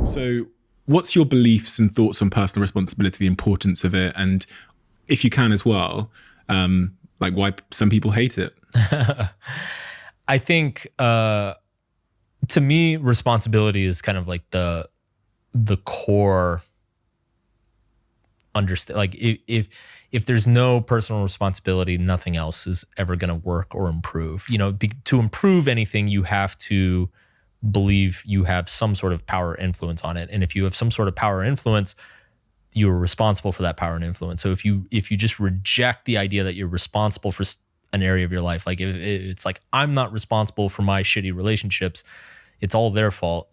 So what's your beliefs and thoughts on personal responsibility, the importance of it, and if you can as well, like why some people hate it? I think to me, responsibility is kind of like the core understand. Like if there's no personal responsibility, nothing else is ever going to work or improve. You know, to improve anything, you have to believe you have some sort of power or influence on it. And if you have some sort of power or influence, you're responsible for that power and influence. So if you just reject the idea that you're responsible for an area of your life, like if it's like, I'm not responsible for my shitty relationships, it's all their fault,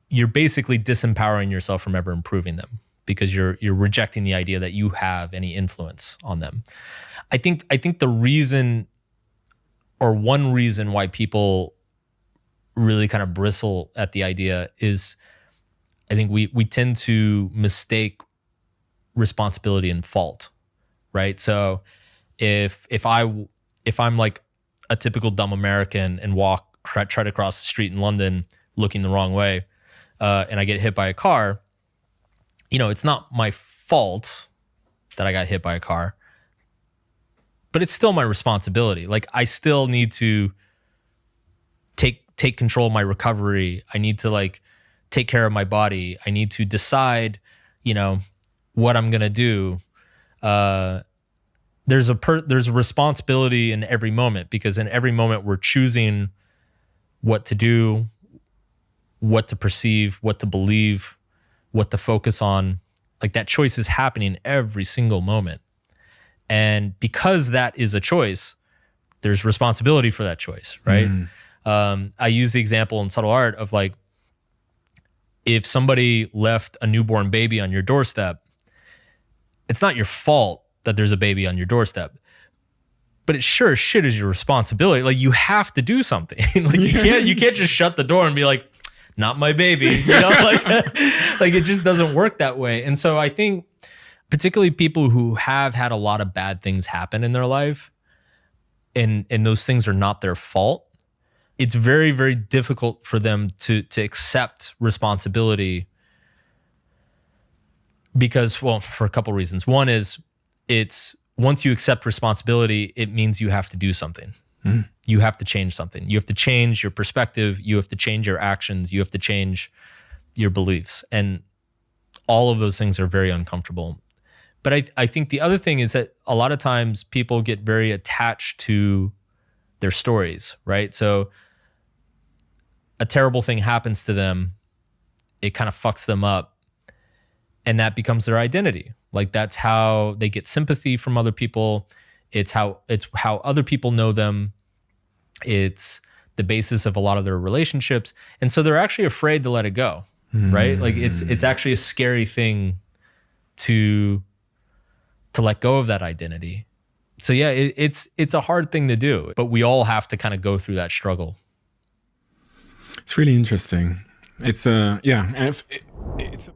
you're basically disempowering yourself from ever improving them, because you're rejecting the idea that you have any influence on them. I think the reason, or one reason why people really kind of bristle at the idea is, I think we tend to mistake responsibility and fault, right? So if I'm like a typical dumb American and try to cross the street in London looking the wrong way, and I get hit by a car, you know, it's not my fault that I got hit by a car, but it's still my responsibility. Like, I still need to take control of my recovery. I need to like take care of my body. I need to decide, you know, what I'm gonna do. There's a responsibility in every moment, because in every moment we're choosing what to do, what to perceive, what to believe, what to focus on. Like, that choice is happening every single moment. And because that is a choice, there's responsibility for that choice, right? I use the example in Subtle Art of like, if somebody left a newborn baby on your doorstep, it's not your fault that there's a baby on your doorstep, but it sure as shit is your responsibility. Like, you have to do something. Like, you can't just shut the door and be like, not my baby, you know, like it just doesn't work that way. And so I think particularly people who have had a lot of bad things happen in their life, and those things are not their fault, it's very, very difficult for them to accept responsibility, because, well, for a couple of reasons. One is, it's once you accept responsibility, it means you have to do something. You have to change something. You have to change your perspective. You have to change your actions. You have to change your beliefs. And all of those things are very uncomfortable. But I think the other thing is that a lot of times people get very attached to their stories, right? So a terrible thing happens to them, it kind of fucks them up, and that becomes their identity. Like, that's how they get sympathy from other people. It's how other people know them. It's the basis of a lot of their relationships. And so they're actually afraid to let it go, right? Like, it's actually a scary thing to let go of that identity. So yeah, it's a hard thing to do, but we all have to kind of go through that struggle. It's really interesting. It's yeah, and it's